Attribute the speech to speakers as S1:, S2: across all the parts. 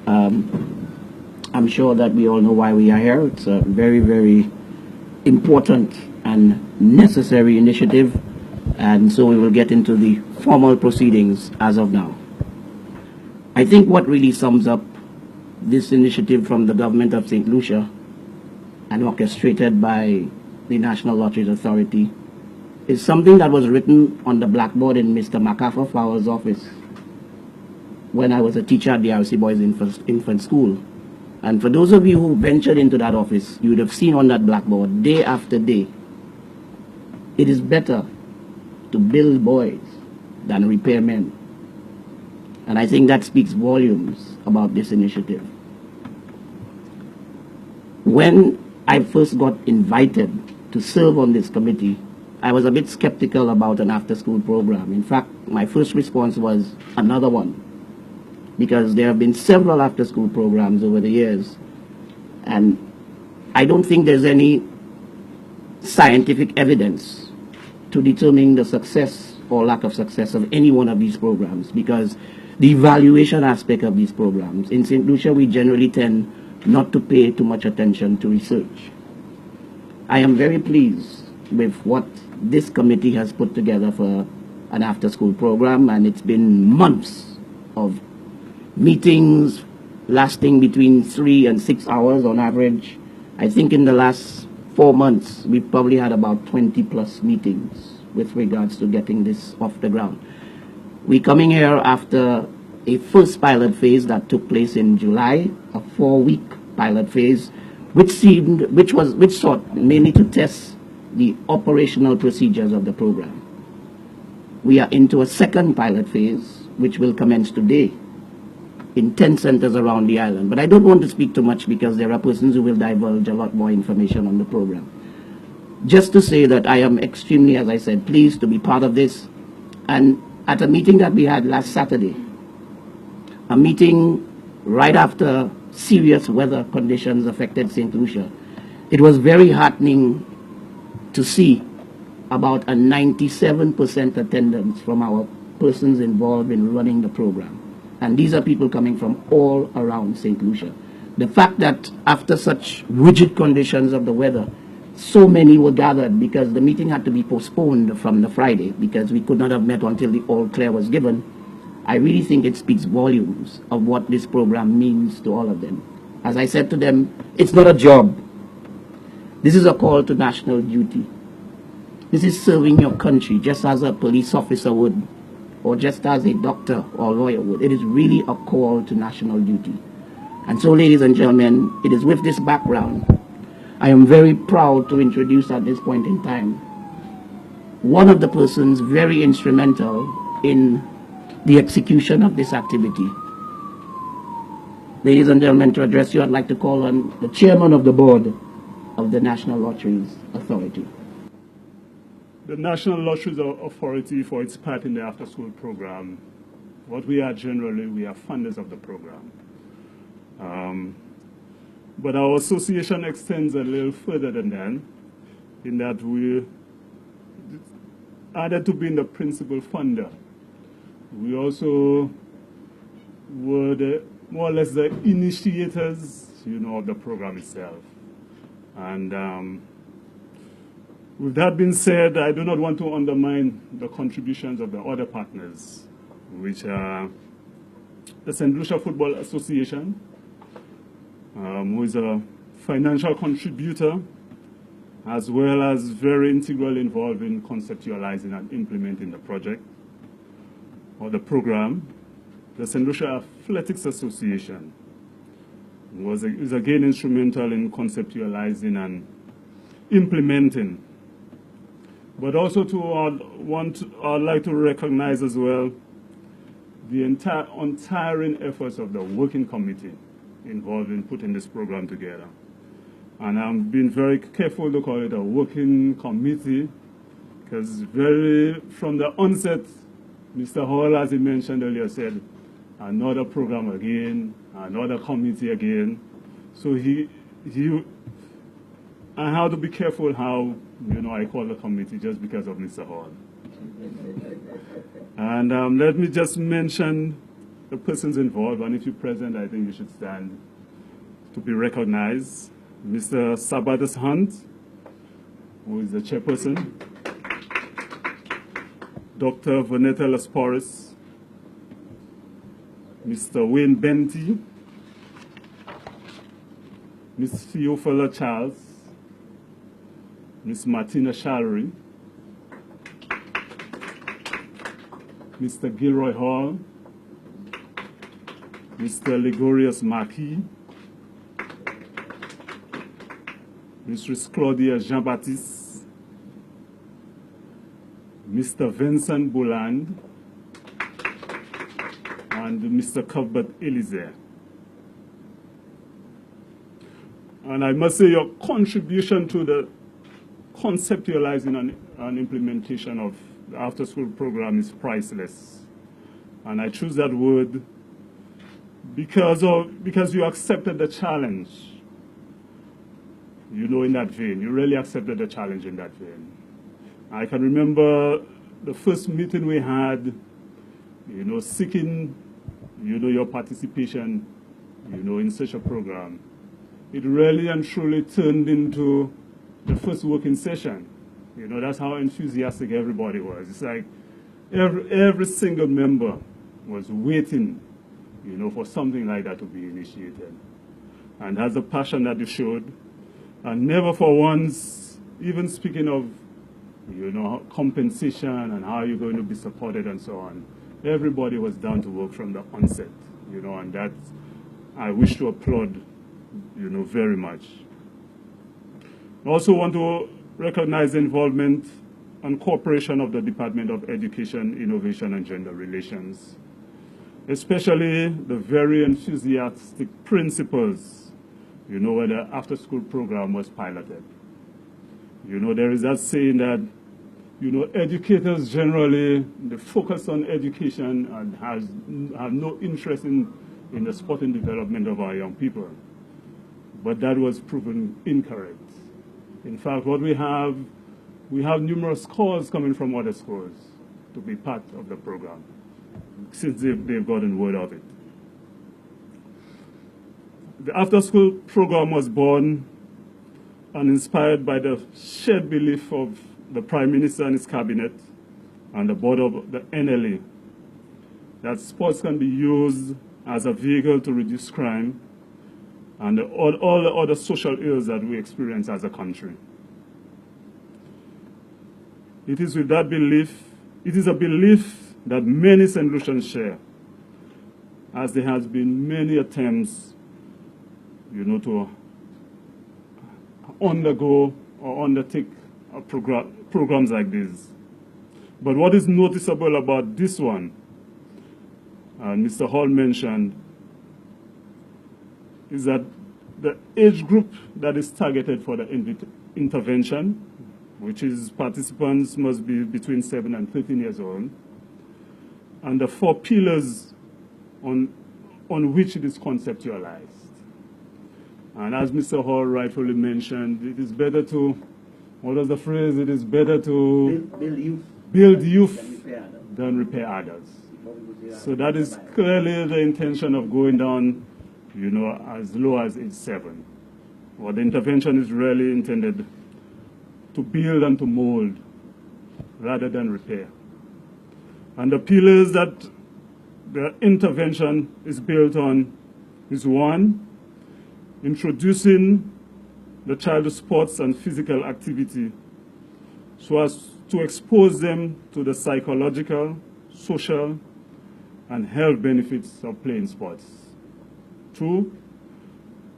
S1: I'm sure that we all know why we are here. It's a very, very important and necessary initiative, and so we will get into the formal proceedings as of now. I think what really sums up this initiative from the government of Saint Lucia and orchestrated by the National Lotteries Authority is something that was written on the blackboard in Mr. MacArthur Fowler's office when I was a teacher at the RC Boys Infant School. And for those of you who ventured into that office, you would have seen on that blackboard day after day, it is better to build boys than repair men. And I think that speaks volumes about this initiative. When I first got invited to serve on this committee, I was a bit skeptical about an after-school program. In fact, my first response was another one, because there have been several after-school programs over the years, and I don't think there's any scientific evidence to determine the success or lack of success of any one of these programs, because the evaluation aspect of these programs, in St. Lucia, we generally tend not to pay too much attention to research. I am very pleased with what this committee has put together for an after-school program, and it's been months of meetings lasting between 3 and 6 hours on average. I think in the last 4 months, we've probably had about 20 plus meetings with regards to getting this off the ground. We're coming here after a first pilot phase that took place in July, a 4-week pilot phase, which sought mainly to test the operational procedures of the program. We are into a second pilot phase, which will commence today in 10 centers around the island. But I don't want to speak too much because there are persons who will divulge a lot more information on the program. Just to say that I am extremely, as I said, pleased to be part of this. And at a meeting that we had last Saturday, a meeting right after serious weather conditions affected St. Lucia, it was very heartening to see about a 97% attendance from our persons involved in running the program. And these are people coming from all around St. Lucia. The fact that after such rigid conditions of the weather, so many were gathered because the meeting had to be postponed from the Friday because we could not have met until the all clear was given, I really think it speaks volumes of what this program means to all of them. As I said to them, it's not a job. This is a call to national duty. This is serving your country just as a police officer would, or just as a doctor or lawyer would. It is really a call to national duty. And so, ladies and gentlemen, it is with this background, I am very proud to introduce at this point in time one of the persons very instrumental in the execution of this activity. Ladies and gentlemen, to address you, I'd like to call on the chairman of the board of the National Lotteries Authority.
S2: The National Lotteries Authority, for its part in the after-school program, what we are generally, we are funders of the program. But our association extends a little further than that, in that we added to being the principal funder. We also were more or less the initiators, of the program itself. And with that being said, I do not want to undermine the contributions of the other partners, which are the Saint Lucia Football Association, who is a financial contributor, as well as very integral involved in conceptualizing and implementing the project or the program. The Saint Lucia Athletics Association is again instrumental in conceptualizing and implementing. But also I'd like to recognize as well the entire untiring efforts of the working committee involved in putting this program together. And I'm being very careful to call it a working committee, because from the onset, Mr. Hall, as he mentioned earlier, said, another program again, another committee again. So I have to be careful how, I call the committee just because of Mr. Hall. And let me just mention the persons involved, and if you're present, I think you should stand to be recognized. Mr. Sabatus Hunt, who is the chairperson. Dr. Vanetta Lasporis, Mr. Wayne Benty, Ms. Theophila Charles, Ms. Martina Shallery, Mr. Gilroy Hall, Mr. Ligorius Marquis, Mrs. Claudia Jean-Baptiste, Mr. Vincent Bouland, and Mr. Cuthbert Eliezer. And I must say your contribution to the conceptualizing and implementation of the after-school program is priceless. And I choose that word because you accepted the challenge, you know, in that vein. You really accepted the challenge in that vein. I can remember the first meeting we had, you know, seeking, you know, your participation, you know, in such a program. It really and truly turned into the first working session. You know, that's how enthusiastic everybody was. It's like every single member was waiting, you know, for something like that to be initiated. And that's the passion that you showed. And never for once, even speaking of, you know, compensation and how you're going to be supported and so on, everybody was down to work from the onset, you know, and that I wish to applaud, you know, very much. I also want to recognize the involvement and cooperation of the Department of Education, Innovation and Gender Relations, especially the very enthusiastic principals, you know, where the after-school program was piloted. You know, there is that saying that, you know, educators generally, they focus on education and have no interest in the sporting development of our young people. But that was proven incorrect. In fact, what we have numerous calls coming from other schools to be part of the program, since they've gotten word of it. The after-school program was born and inspired by the shared belief of the Prime Minister and his cabinet and the board of the NLA that sports can be used as a vehicle to reduce crime and all the other social ills that we experience as a country. It is with that belief, it is a belief that many St. Lucians share, as there has been many attempts, you know, to undergo or undertake programs like this. But what is noticeable about this one, and Mr. Hall mentioned, is that the age group that is targeted for the intervention, which is participants must be between 7 and 13 years old, and the 4 pillars on which it is conceptualized. And as Mr. Hall rightfully mentioned, it is better to, what was the phrase? It is better to build youth than repair others. So that is clearly the intention of going down, you know, as low as age 7. Well, the intervention is really intended to build and to mold rather than repair. And the pillars that the intervention is built on is 1, introducing the child to sports and physical activity so as to expose them to the psychological, social, and health benefits of playing sports. 2,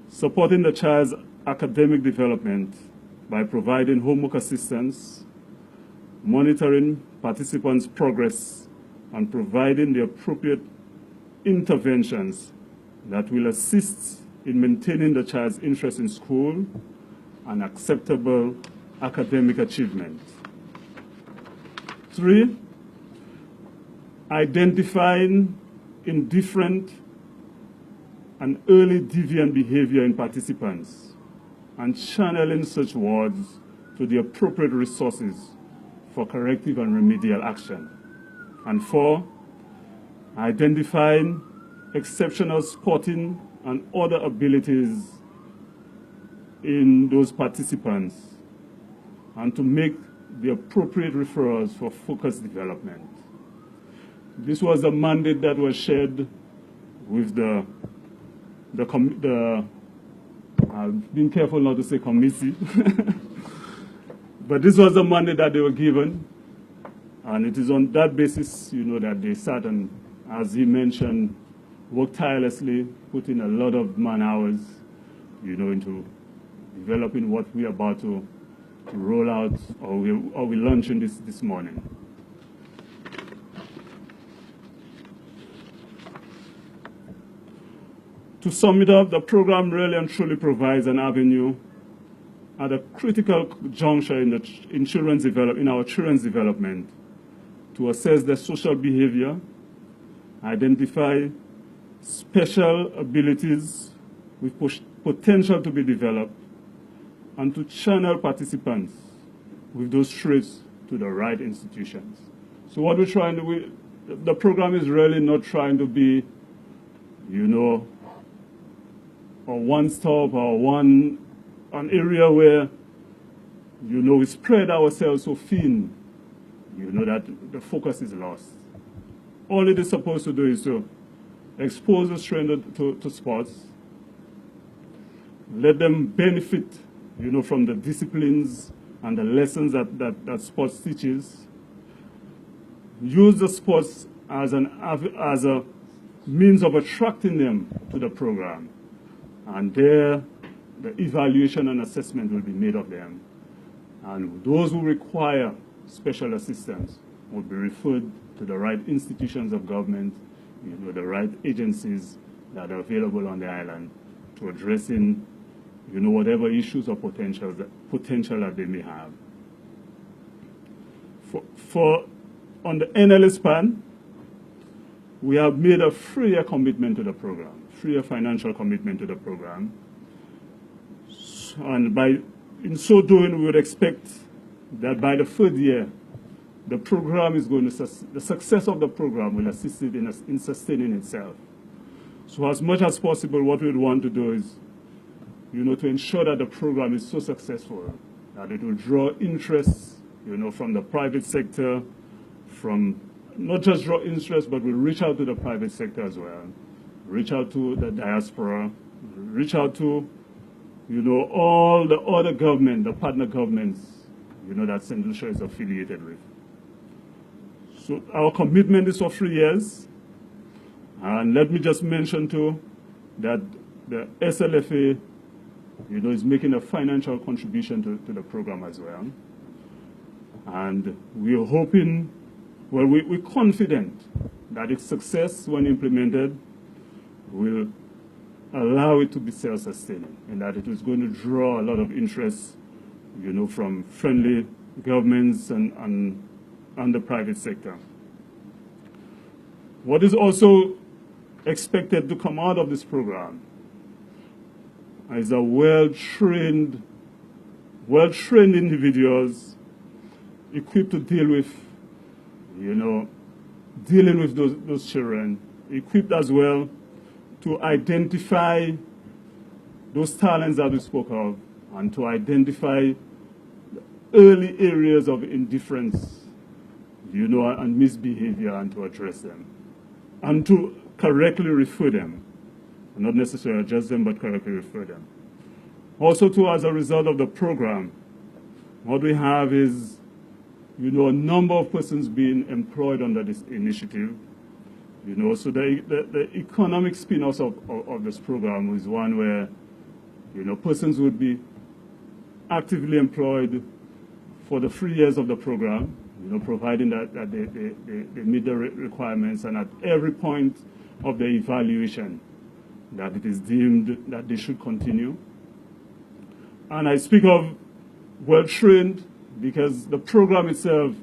S2: supporting the child's academic development by providing homework assistance, monitoring participants' progress, and providing the appropriate interventions that will assist in maintaining the child's interest in school and acceptable academic achievement. 3, identifying indifferent and early deviant behavior in participants and channeling such wards to the appropriate resources for corrective and remedial action. And 4, identifying exceptional sporting and other abilities in those participants, and to make the appropriate referrals for focused development. This was a mandate that was shared with I've been careful not to say committee, but this was the mandate that they were given, and it is on that basis, that they sat and, as he mentioned, worked tirelessly, put in a lot of man hours, into developing what we are about to roll out, or we launching this morning. To sum it up, the program really and truly provides an avenue at a critical juncture in our children's development to assess their social behavior, identify special abilities with potential to be developed, and to channel participants with those traits to the right institutions. So what we're trying to the program is really not trying to be, a one-stop or an area where, we spread ourselves so thin, that the focus is lost. All it is supposed to do is to expose the students to sports, let them benefit, from the disciplines and the lessons that sports teaches, use the sports as a means of attracting them to the program, and there the evaluation and assessment will be made of them. And those who require special assistance will be referred to the right institutions of government, the right agencies that are available on the island to addressing, whatever issues or potential that they may have. On the NLA span, we have made a freer commitment to the program, freer financial commitment to the program. And in so doing, we would expect that by the third year, the program is going to, the success of the program will assist it in sustaining itself. So as much as possible, what we would want to do is, to ensure that the program is so successful that it will draw interest, from the private sector, not just draw interest, but will reach out to the private sector as well, reach out to the diaspora, reach out to, all the other government, the partner governments, that Saint Lucia is affiliated with. So our commitment is for 3 years. And let me just mention too that the SLFA, is making a financial contribution to the program as well. And we're hoping, we're confident that its success when implemented will allow it to be self-sustaining, and that it is going to draw a lot of interest, from friendly governments and the private sector. What is also expected to come out of this program is a well-trained individuals equipped to deal with, dealing with those children, equipped as well to identify those talents that we spoke of, and to identify early areas of indifference, and misbehavior, and to address them, and to correctly refer them, not necessarily adjust them, but correctly refer them. Also, too, as a result of the program, what we have is, a number of persons being employed under this initiative. So the economic spin-off of this program is one where, persons would be actively employed for the 3 years of the program, providing that they meet the requirements, and at every point of the evaluation that it is deemed that they should continue. And I speak of well-trained because the program itself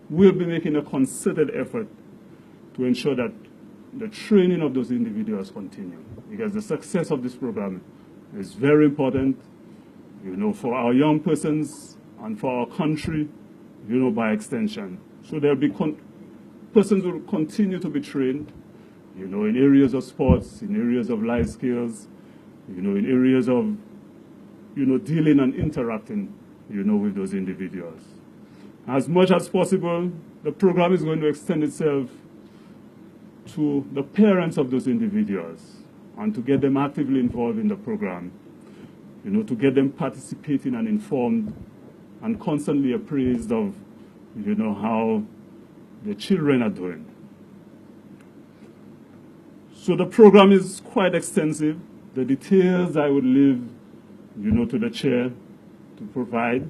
S2: will be making a concerted effort to ensure that the training of those individuals continue, because the success of this program is very important, for our young persons and for our country, by extension. So there'll be persons will continue to be trained, you know, in areas of sports, in areas of life skills, you know, in areas of, you know, dealing and interacting, you know, with those individuals. As much as possible, the program is going to extend itself to the parents of those individuals and to get them actively involved in the program, you know, to get them participating and informed and constantly appraised of, you know, how the children are doing. So the program is quite extensive. The details I would leave, you know, to the chair to provide.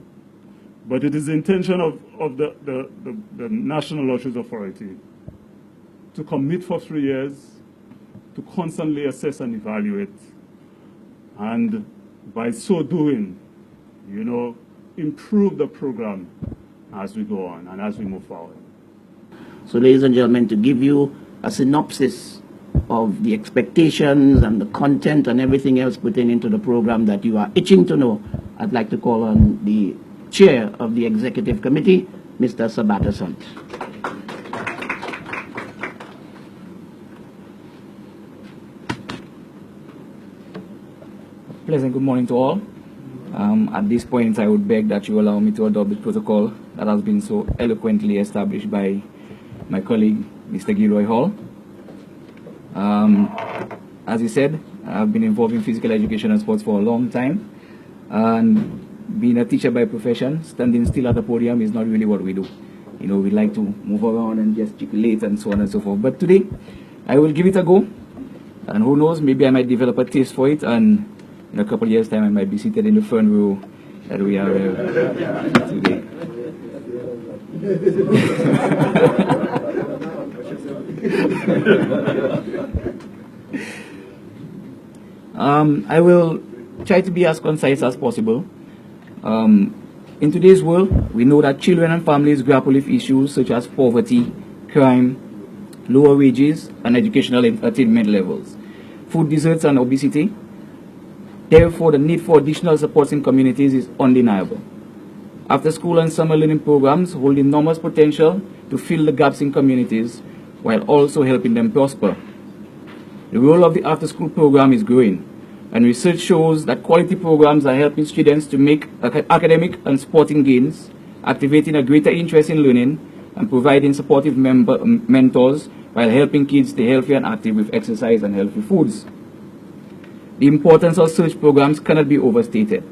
S2: But it is the intention of the National Lotteries Authority to commit for 3 years, to constantly assess and evaluate, and by so doing, you know, improve the program as we go on and as we move forward.
S1: So, ladies and gentlemen, to give you a synopsis of the expectations and the content and everything else pertaining to the program that you are itching to know, I'd like to call on the Chair of the Executive Committee, Mr. Sabata Sant.
S3: Pleasant good morning to all. At this point, I would beg that you allow me to adopt the protocol that has been so eloquently established by my colleague, Mr. Gilroy Hall. As he said, I've been involved in physical education and sports for a long time, and being a teacher by profession, standing still at the podium is not really what we do. You know, we like to move around and gesticulate and so on and so forth. But today, I will give it a go, and who knows, maybe I might develop a taste for it, and in a couple of years' time, I might be seated in the front row that we are today. I will try to be as concise as possible. In today's world, we know that children and families grapple with issues such as poverty, crime, lower wages, and educational attainment levels, food deserts, and obesity. Therefore, the need for additional supports in communities is undeniable. After-school and summer learning programs hold enormous potential to fill the gaps in communities while also helping them prosper. The role of the after-school program is growing, and research shows that quality programs are helping students to make academic and sporting gains, activating a greater interest in learning, and providing supportive mentors while helping kids stay healthy and active with exercise and healthy foods. The importance of such programs cannot be overstated,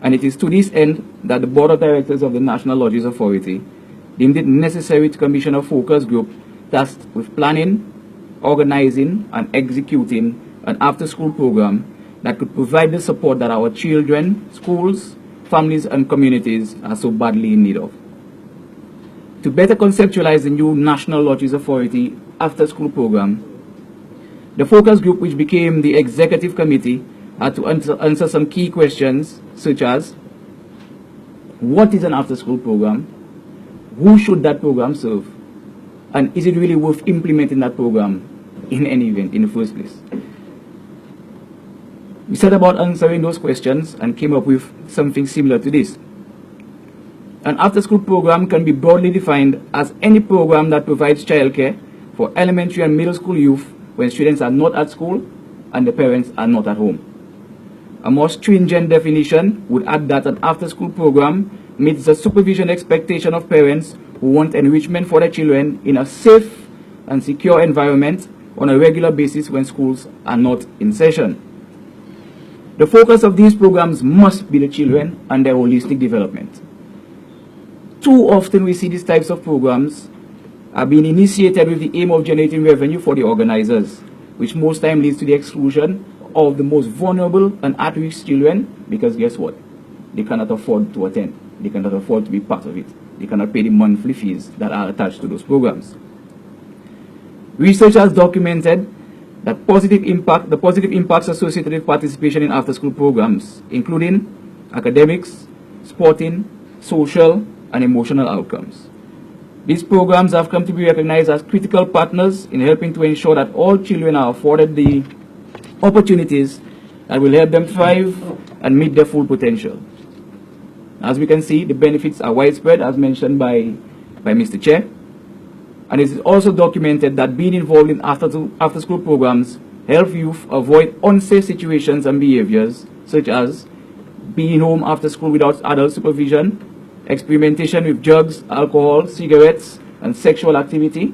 S3: and it is to this end that the Board of Directors of the National Lotteries Authority deemed it necessary to commission a focus group tasked with planning, organizing, and executing an after-school program that could provide the support that our children, schools, families, and communities are so badly in need of. To better conceptualize the new National Lotteries Authority after-school program, the focus group, which became the executive committee, had to answer some key questions such as: what is an after-school program? Who should that program serve? And is it really worth implementing that program in any event in the first place? We set about answering those questions and came up with something similar to this. An after-school program can be broadly defined as any program that provides childcare for elementary and middle school youth when students are not at school and the parents are not at home. A more stringent definition would add that an after-school program meets the supervision expectation of parents who want enrichment for their children in a safe and secure environment on a regular basis when schools are not in session. The focus of these programs must be the children and their holistic development. Too often we see these types of programs are being initiated with the aim of generating revenue for the organizers, which most time leads to the exclusion of the most vulnerable and at-risk children, because guess what? They cannot afford to attend. They cannot afford to be part of it. They cannot pay the monthly fees that are attached to those programs. Research has documented that the positive impacts associated with participation in after-school programs, including academics, sporting, social, and emotional outcomes. These programs have come to be recognized as critical partners in helping to ensure that all children are afforded the opportunities that will help them thrive and meet their full potential. As we can see, the benefits are widespread, as mentioned by Mr. Chair. And it is also documented that being involved in after-school programs help youth avoid unsafe situations and behaviors, such as being home after school without adult supervision, experimentation with drugs, alcohol, cigarettes, and sexual activity,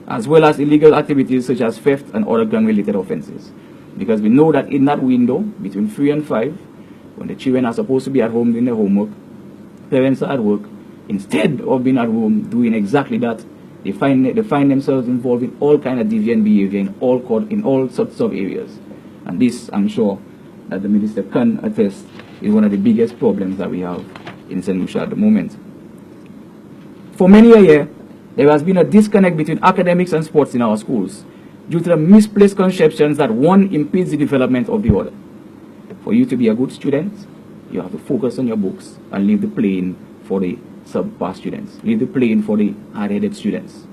S3: as well as illegal activities such as theft and other gang-related offenses. Because we know that in that window, between 3 and 5, when the children are supposed to be at home doing their homework, parents are at work, instead of being at home doing exactly that, they find themselves involved in all kind of deviant behavior in all sorts of areas. And this, I'm sure, that the minister can attest, is one of the biggest problems that we have in Saint Lucia at the moment. For many a year, there has been a disconnect between academics and sports in our schools due to the misplaced conceptions that one impedes the development of the other. For you to be a good student, you have to focus on your books and leave the playing for the subpar students. Leave the playing for the hard-headed students.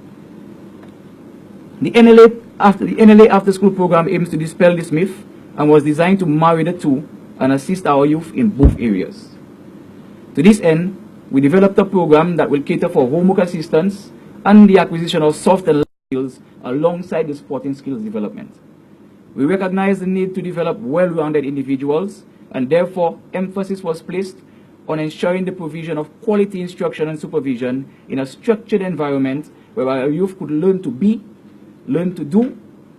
S3: The NLA after-school program aims to dispel this myth and was designed to marry the two and assist our youth in both areas. To this end, we developed a program that will cater for homework assistance and the acquisition of soft and light skills alongside the sporting skills development. We recognize the need to develop well-rounded individuals, and therefore emphasis was placed on ensuring the provision of quality instruction and supervision in a structured environment where our youth could learn to be, learn to do,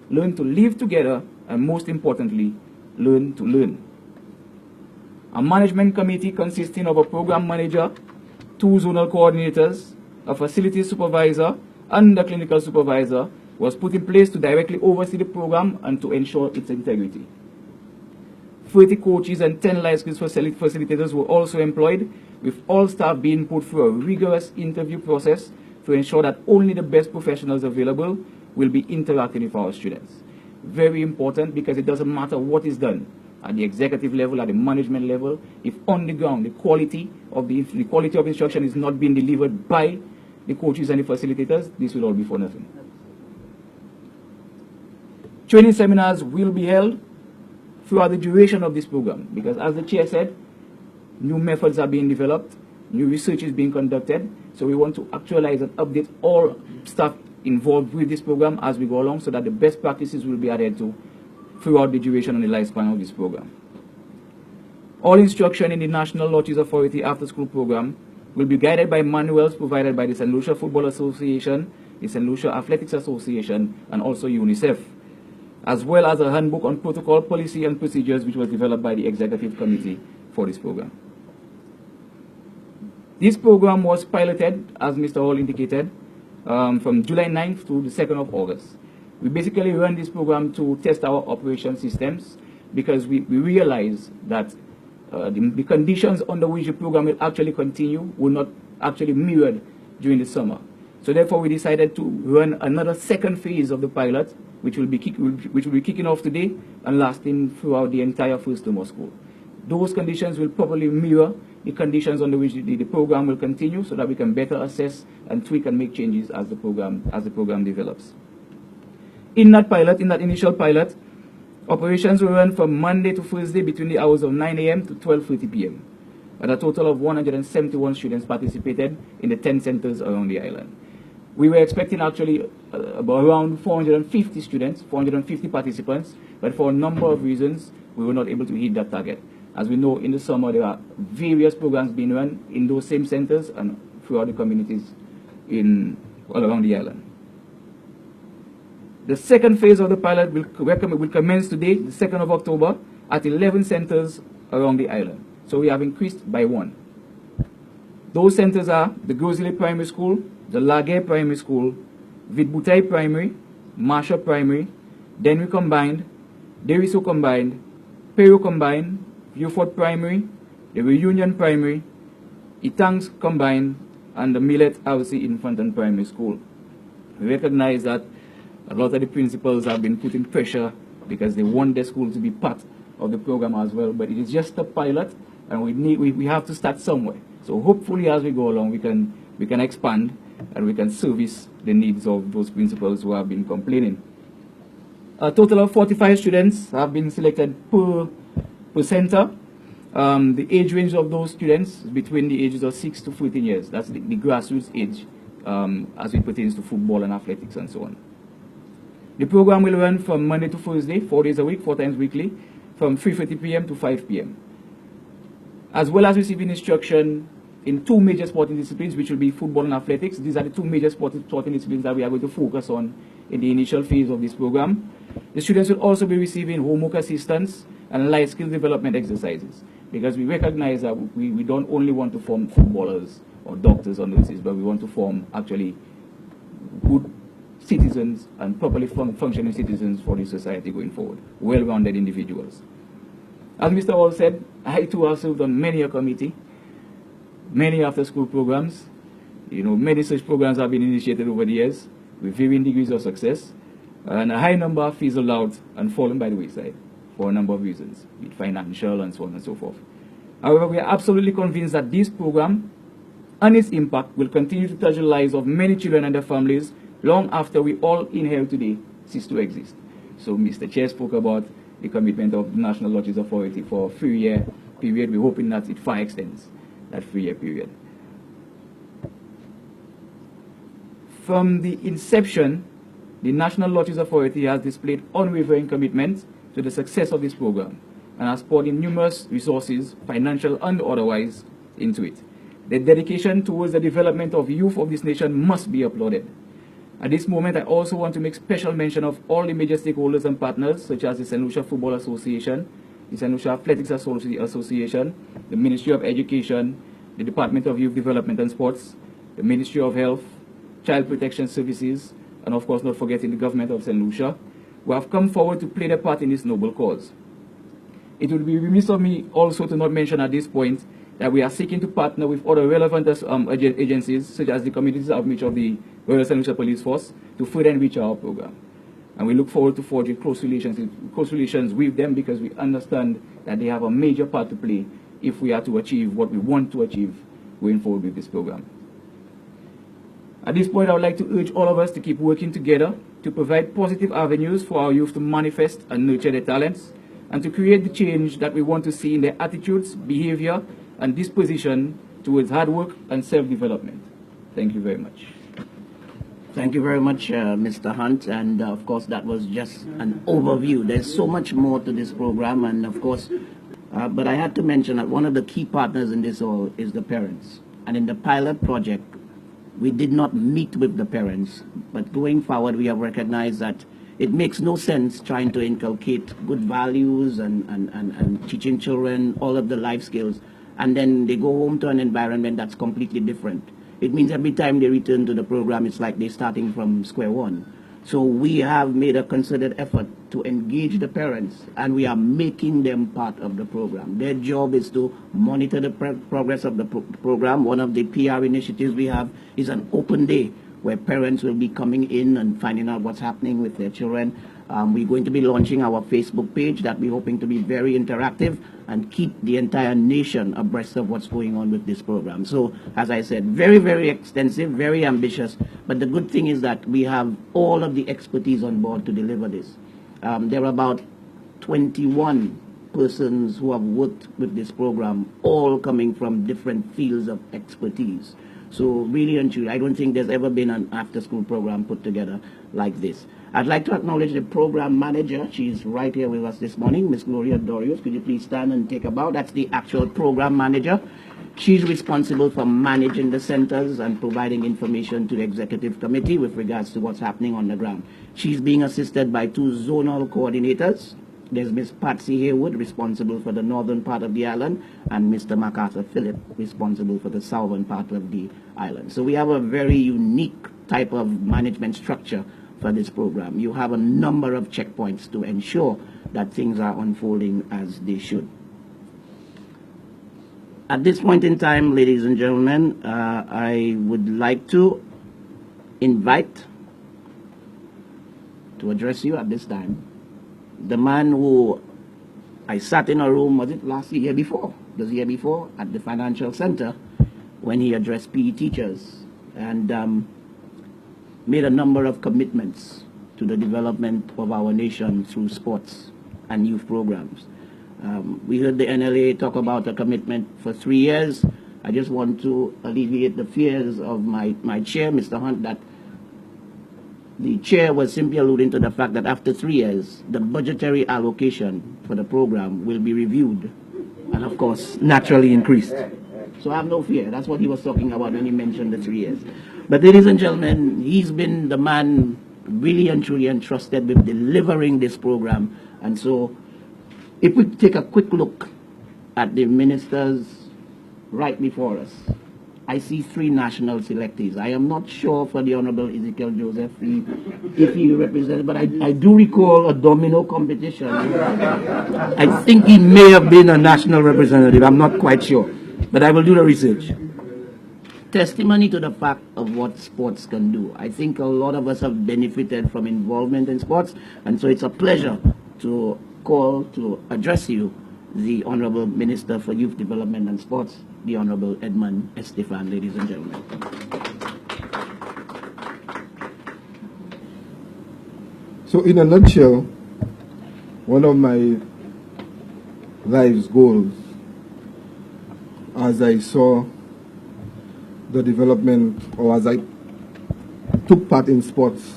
S3: learn to live together, and most importantly, learn to learn. A management committee consisting of a program manager, 2 zonal coordinators, a facilities supervisor, and a clinical supervisor was put in place to directly oversee the program and to ensure its integrity. 30 coaches and 10 life skills facilitators were also employed, with all staff being put through a rigorous interview process to ensure that only the best professionals available will be interacting with our students. Very important, because it doesn't matter what is done at the executive level, at the management level, if on the ground the quality of instruction is not being delivered by the coaches and the facilitators, this will all be for nothing. Training seminars will be held throughout the duration of this program, because as the chair said, new methods are being developed, new research is being conducted, so we want to actualize and update all staff involved with this program as we go along, so that the best practices will be adhered to throughout the duration and the lifespan of this program. All instruction in the National Lotteries Authority after-school program will be guided by manuals provided by the Saint Lucia Football Association, the Saint Lucia Athletics Association, and also UNICEF, as well as a handbook on protocol, policy, and procedures which was developed by the executive committee for this program. This program was piloted, as Mr. Hall indicated, from July 9th to the 2nd of August. We basically run this program to test our operation systems, because we realize that the conditions under which the program will actually continue will not actually mirrored during the summer. So therefore we decided to run another second phase of the pilot, which will be kicking off today and lasting throughout the entire first term of school. Those conditions will probably mirror the conditions under which the program will continue, so that we can better assess and tweak and make changes as the program develops. In that initial pilot, operations were run from Monday to Thursday between the hours of 9 a.m. to 12:30 p.m. And a total of 171 students participated in the 10 centers around the island. We were expecting actually about around 450 students, 450 participants, but for a number of reasons, we were not able to hit that target. As we know, in the summer, there are various programs being run in those same centers and throughout the communities all around the island. The second phase of the pilot will commence today, the 2nd of October, at 11 centers around the island. So we have increased by 1. Those centers are the Grozile Primary School, the Laguerre Primary School, Vidboutai Primary, Marsha Primary, Denry Combined, Deriso Combined, Peru Combined, Viewfort Primary, the Reunion Primary, Itangs Combined, and the Millet RC Infant and Primary School. We recognize that a lot of the principals have been putting pressure because they want their school to be part of the program as well, but it is just a pilot, and we have to start somewhere. So hopefully as we go along, we can expand and we can service the needs of those principals who have been complaining. A total of 45 students have been selected per center. The age range of those students is between the ages of 6 to 14 years. That's the grassroots age as it pertains to football and athletics and so on. The program will run from Monday to Thursday, 4 days a week, 4 times weekly, from 3:30 p.m. to 5 p.m. As well as receiving instruction in 2 major sporting disciplines, which will be football and athletics. These are the 2 major sporting disciplines that we are going to focus on in the initial phase of this program. The students will also be receiving homework assistance and life skill development exercises, because we recognize that we don't only want to form footballers or doctors or nurses, but we want to form actually good citizens and properly functioning citizens for the society going forward, well-rounded individuals. As Mr. Hall said, I too have served on many a committee, many after-school programs. Many such programs have been initiated over the years with varying degrees of success, and a high number have fizzled out and fallen by the wayside for a number of reasons, be it financial and so on and so forth. However, we are absolutely convinced that this program and its impact will continue to touch the lives of many children and their families long after we all in here today cease to exist. So Mr. Chair spoke about the commitment of the National Lotteries Authority for a 3-year period. We're hoping that it far extends that 3-year period. From the inception, the National Lotteries Authority has displayed unwavering commitment to the success of this program and has poured in numerous resources, financial and otherwise, into it. The dedication towards the development of youth of this nation must be applauded. At this moment, I also want to make special mention of all the major stakeholders and partners, such as the Saint Lucia Football Association, the Saint Lucia Athletics Association, the Ministry of Education, the Department of Youth Development and Sports, the Ministry of Health, Child Protection Services, and of course not forgetting the government of Saint Lucia, who have come forward to play their part in this noble cause. It would be remiss of me also to not mention at this point that we are seeking to partner with other relevant agencies, such as the communities outreach of the Royal Saint Lucia Police Force, to further enrich our program. And we look forward to forging close relations with them, because we understand that they have a major part to play if we are to achieve what we want to achieve going forward with this program. At this point, I would like to urge all of us to keep working together to provide positive avenues for our youth to manifest and nurture their talents, and to create the change that we want to see in their attitudes, behavior, and disposition towards hard work and self-development. Thank you very much.
S1: Thank you very much, Mr. Hunt, and of course that was just an overview. There's so much more to this program, and of course, but I had to mention that one of the key partners in this all is the parents. And in the pilot project, we did not meet with the parents, but going forward we have recognized that it makes no sense trying to inculcate good values and teaching children all of the life skills, and then they go home to an environment that's completely different. It means every time they return to the program, it's like they're starting from square one. So we have made a concerted effort to engage the parents, and we are making them part of the program. Their job is to monitor the progress of the program. One of the PR initiatives we have is an open day where parents will be coming in and finding out what's happening with their children. We're going to be launching our Facebook page that we're hoping to be very interactive and keep the entire nation abreast of what's going on with this program. So, as I said, very, very extensive, very ambitious, but the good thing is that we have all of the expertise on board to deliver this. There are about 21 persons who have worked with this program, all coming from different fields of expertise. So really and truly, I don't think there's ever been an after-school program put together like this. I'd like to acknowledge the program manager. She's right here with us this morning, Miss Gloria Dorius. Could you please stand and take a bow? That's the actual program manager. She's responsible for managing the centers and providing information to the executive committee with regards to what's happening on the ground. She's being assisted by 2 zonal coordinators. There's Miss Patsy Haywood, responsible for the northern part of the island, and Mr. MacArthur Phillip, responsible for the southern part of the island. So we have a very unique type of management structure for this program. You have a number of checkpoints to ensure that things are unfolding as they should. At this point in time, ladies and gentlemen, I would like to invite to address you at this time the man who I sat in a room, was it last year before? The year before, at the financial center, when he addressed PE teachers and made a number of commitments to the development of our nation through sports and youth programs. We heard the NLA talk about a commitment for 3 years. I just want to alleviate the fears of my chair, Mr. Hunt, that the chair was simply alluding to the fact that after 3 years, the budgetary allocation for the program will be reviewed and, of course, naturally increased. So I have no fear. That's what he was talking about when he mentioned the 3 years. But ladies and gentlemen, he's been the man really and truly entrusted with delivering this program. And so if we take a quick look at the ministers right before us, I see 3 national selectees. I am not sure for the Honorable Ezekiel Joseph if he represents, but I do recall a domino competition. I think he may have been a national representative. I'm not quite sure, but I will do the research. Testimony to the fact of what sports can do. I think a lot of us have benefited from involvement in sports, and so it's a pleasure to call to address you the Honorable Minister for Youth Development and Sports, the Honorable Edmund Estefan, ladies and gentlemen.
S4: So in a nutshell, one of my life's goals, as I saw the development, or as I took part in sports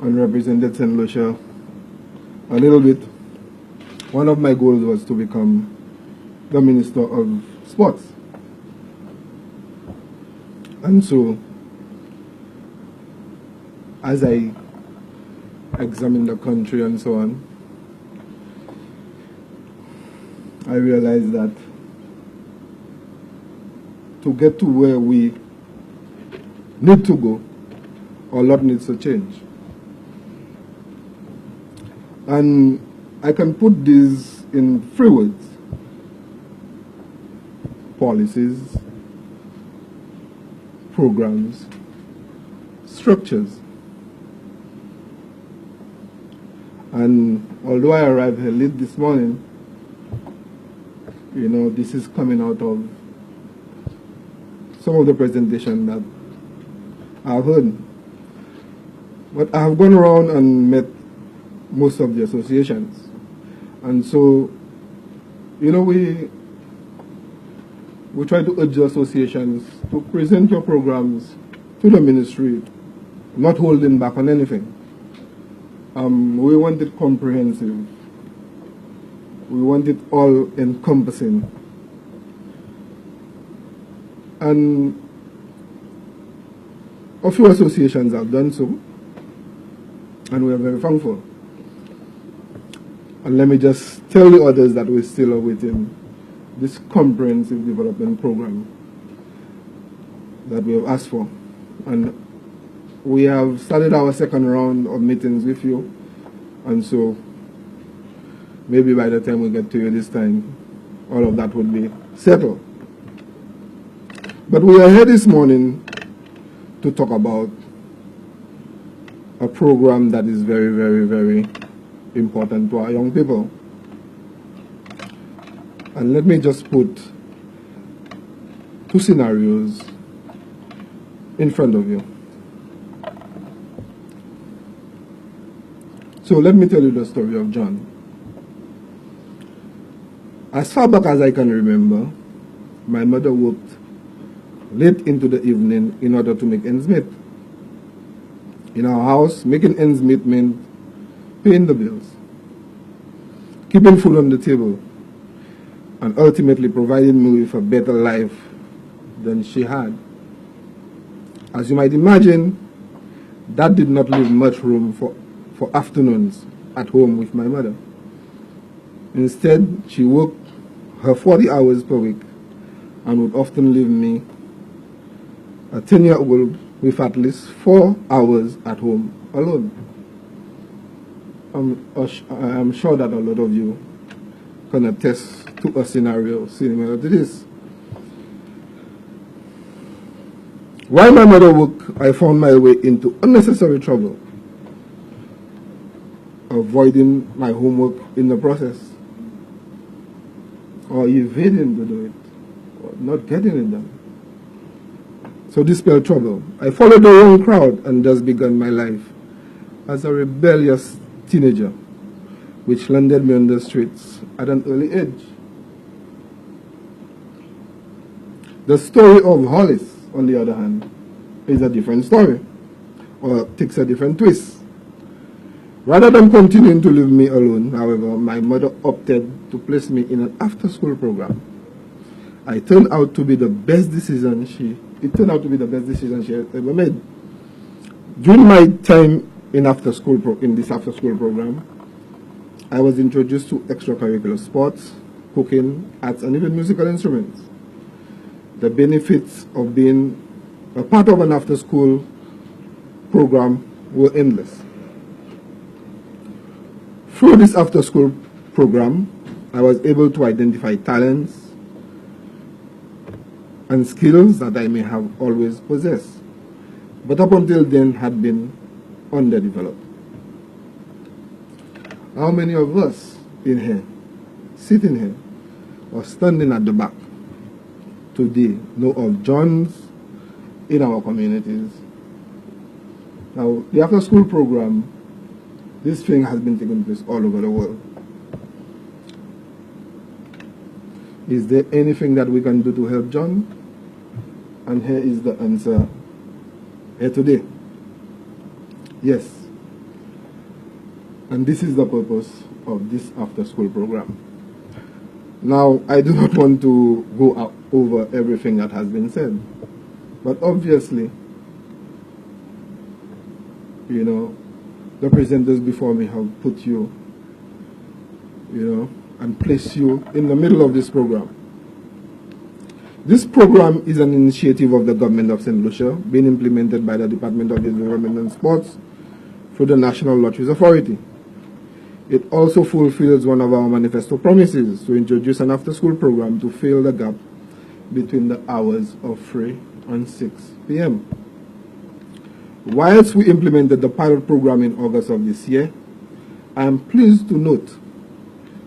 S4: and represented Saint Lucia a little bit, one of my goals was to become the Minister of Sports. And so, as I examined the country and so on, I realized that to get to where we need to go, a lot needs to change. And I can put these in 3 words: policies, programs, structures. And although I arrived here late this morning, you know, this is coming out of some of the presentation that I've heard. But I have gone around and met most of the associations. And so, you know, we try to urge associations to present your programs to the ministry, not holding back on anything. We want it comprehensive. We want it all encompassing. And a few associations have done so, and we are very thankful. And let me just tell the others that we still are within this comprehensive development program that we have asked for. And we have started our 2nd round of meetings with you, and so maybe by the time we get to you this time, all of that would be settled. But we are here this morning to talk about a program that is very, very, very important to our young people. And let me just put 2 scenarios in front of you. So let me tell you the story of John. As far back as I can remember, my mother worked late into the evening in order to make ends meet. In our house, making ends meet meant paying the bills, keeping food on the table, and ultimately providing me with a better life than she had. As you might imagine, that did not leave much room for afternoons at home with my mother. Instead, she worked her 40 hours per week and would often leave me, a 10-year-old, with at least 4 hours at home alone. I'm sure that a lot of you can attest to a scenario similar to this. While my mother worked, I found my way into unnecessary trouble, avoiding my homework in the process, or evading to do it, or not getting it done. So this spelled trouble. I followed the wrong crowd and thus began my life as a rebellious teenager, which landed me on the streets at an early age. The story of Hollis, on the other hand, is a different story, or takes a different twist. Rather than continuing to leave me alone, however, my mother opted to place me in an after-school program. It turned out to be the best decision she ever made. During my time in this after-school program, I was introduced to extracurricular sports, cooking, arts, and even musical instruments. The benefits of being a part of an after-school program were endless. Through this after-school program, I was able to identify talents and skills that I may have always possessed, but up until then had been underdeveloped. How many of us in here, sitting here, or standing at the back today know of Johns in our communities? Now, the after-school program, this thing has been taking place all over the world. Is there anything that we can do to help John? And here is the answer here today. Yes. And this is the purpose of this after-school program. Now, I do not want to go over everything that has been said, but obviously, you know, the presenters before me have put you, and placed you in the middle of this program. This program is an initiative of the government of Saint Lucia, being implemented by the Department of Environment and Sports through the National Lotteries Authority. It also fulfills one of our manifesto promises to introduce an after-school program to fill the gap between the hours of 3 and 6 p.m. Whilst we implemented the pilot program in August of this year, I am pleased to note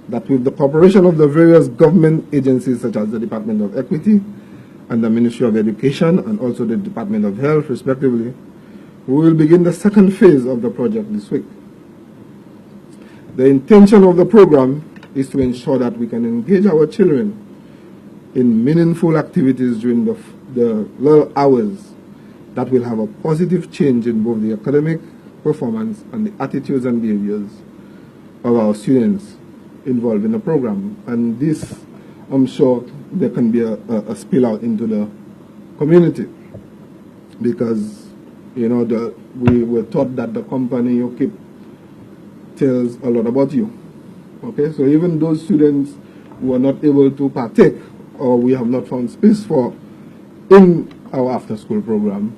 S4: that with the cooperation of the various government agencies such as the Department of Equity and the Ministry of Education and also the Department of Health respectively, we will begin the second phase of the project this week. The intention of the program is to ensure that we can engage our children in meaningful activities during the little hours that will have a positive change in both the academic performance and the attitudes and behaviors of our students involved in the program. And this, I'm sure, there can be a spill out into the community, because, we were taught that the company you keep tells a lot about you. Okay, so even those students who are not able to partake, or we have not found space for in our after-school program,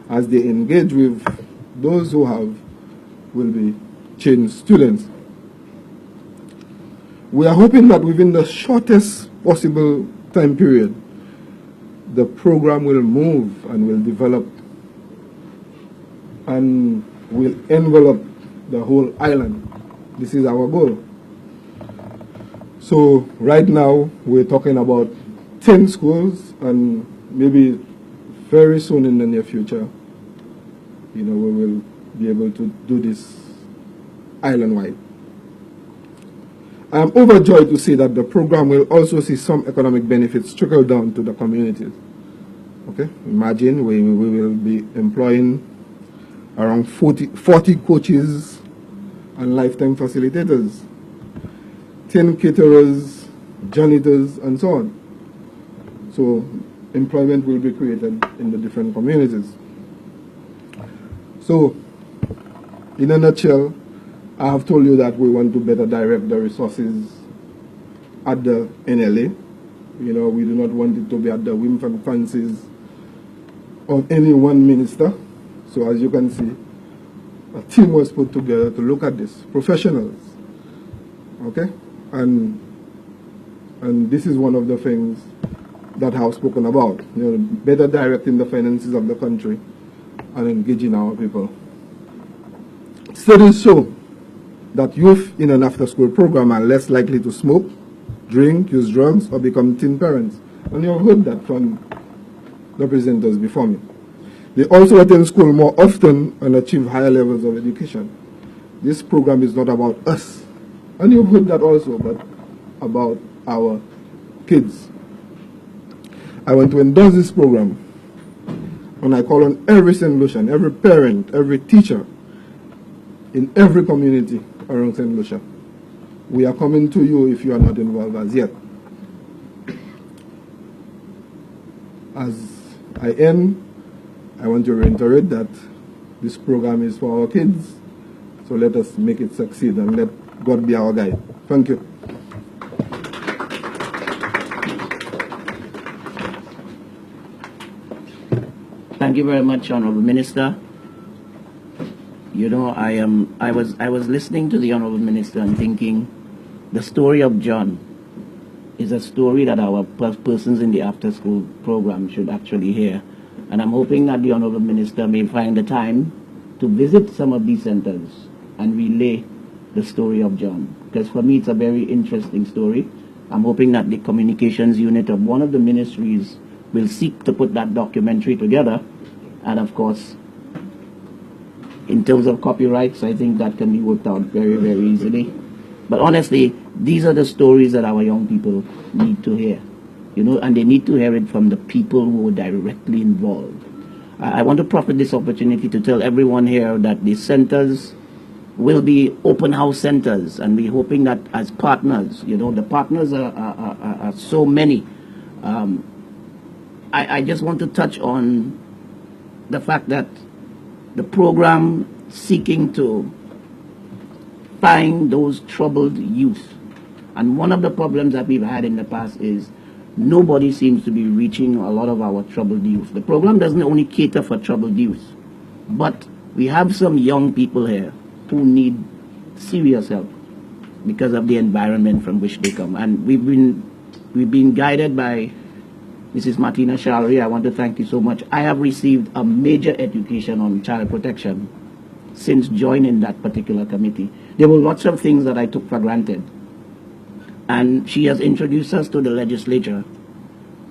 S4: as they engage with those who have, will be changed students. We are hoping that within the shortest possible time period, the program will move and will develop and will envelop the whole island. This is our goal. So right now we're talking about 10 schools, and maybe very soon in the near future, we will be able to do this island-wide. I am overjoyed to say that the program will also see some economic benefits trickle down to the communities. Okay, imagine we will be employing around 40 coaches and lifetime facilitators, 10 caterers, janitors, and so on. So employment will be created in the different communities. So, in a nutshell, I have told you that we want to better direct the resources at the NLA. We do not want it to be at the whim and fancies of any one minister. So as you can see, a team was put together to look at this, professionals. Okay? And this is one of the things that I have spoken about. Better directing the finances of the country and engaging our people. Studies show that youth in an after-school program are less likely to smoke, drink, use drugs, or become teen parents. And you have heard that from the presenters before me. They also attend school more often and achieve higher levels of education. This program is not about us, and you've heard that also, but about our kids. I want to endorse this program, and I call on every Saint Lucian, every parent, every teacher in every community around Saint Lucia. We are coming to you if you are not involved as yet. As I end, I want to reiterate that this program is for our kids, so let us make it succeed and let God be our guide. Thank you.
S1: Thank you very much, Honorable Minister. You know, I was listening to the Honorable Minister and thinking, the story of John is a story that our persons in the after-school program should actually hear. And I'm hoping that the Honorable Minister may find the time to visit some of these centers and relay the story of John. Because for me, it's a very interesting story. I'm hoping that the communications unit of one of the ministries will seek to put that documentary together. And of course, in terms of copyrights, I think that can be worked out very, very easily. But honestly, these are the stories that our young people need to hear, you know, and they need to hear it from the people who are directly involved. I want to profit this opportunity to tell everyone here that the centers will be open house centers, and we're hoping that as partners, you know, the partners are so many. I just want to touch on the fact that the program seeking to find those troubled youth. And one of the problems that we've had in the past is nobody seems to be reaching a lot of our troubled youth. The program doesn't only cater for troubled youth, but we have some young people here who need serious help because of the environment from which they come. And we've been guided by Mrs. Martina Shalry. I want to thank you so much. I have received a major education on child protection since joining that particular committee. There were lots of things that I took for granted. And she has introduced us to the legislature,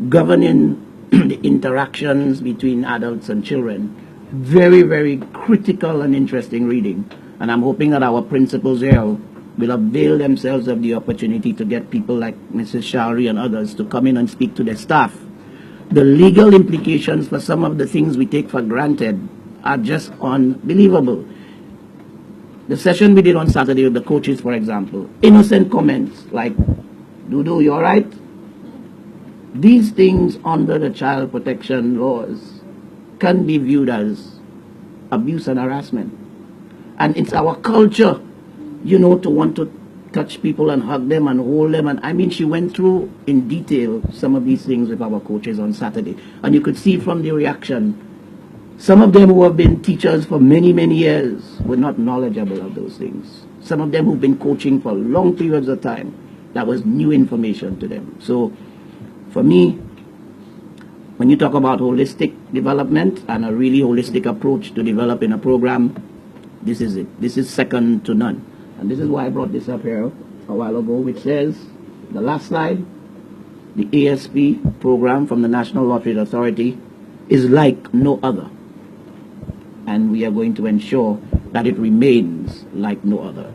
S1: governing the interactions between adults and children. Very, very critical and interesting reading. And I'm hoping that our principals here will avail themselves of the opportunity to get people like Mrs. Shalry and others to come in and speak to their staff. The legal implications for some of the things we take for granted are just unbelievable. The session we did on Saturday with the coaches, for example, innocent comments like, Dudu, you all right? These things under the child protection laws can be viewed as abuse and harassment. And it's our culture, you know, to want to touch people and hug them and hold them. And I mean, she went through in detail some of these things with our coaches on Saturday. And you could see from the reaction, some of them who have been teachers for many, many years were not knowledgeable of those things. Some of them who've been coaching for long periods of time, that was new information to them. So for me, when you talk about holistic development and a really holistic approach to developing a program, this is it. This is second to none. And this is why I brought this up here a while ago, which says, the last slide, the ASP program from the National Lottery Authority is like no other. And we are going to ensure that it remains like no other.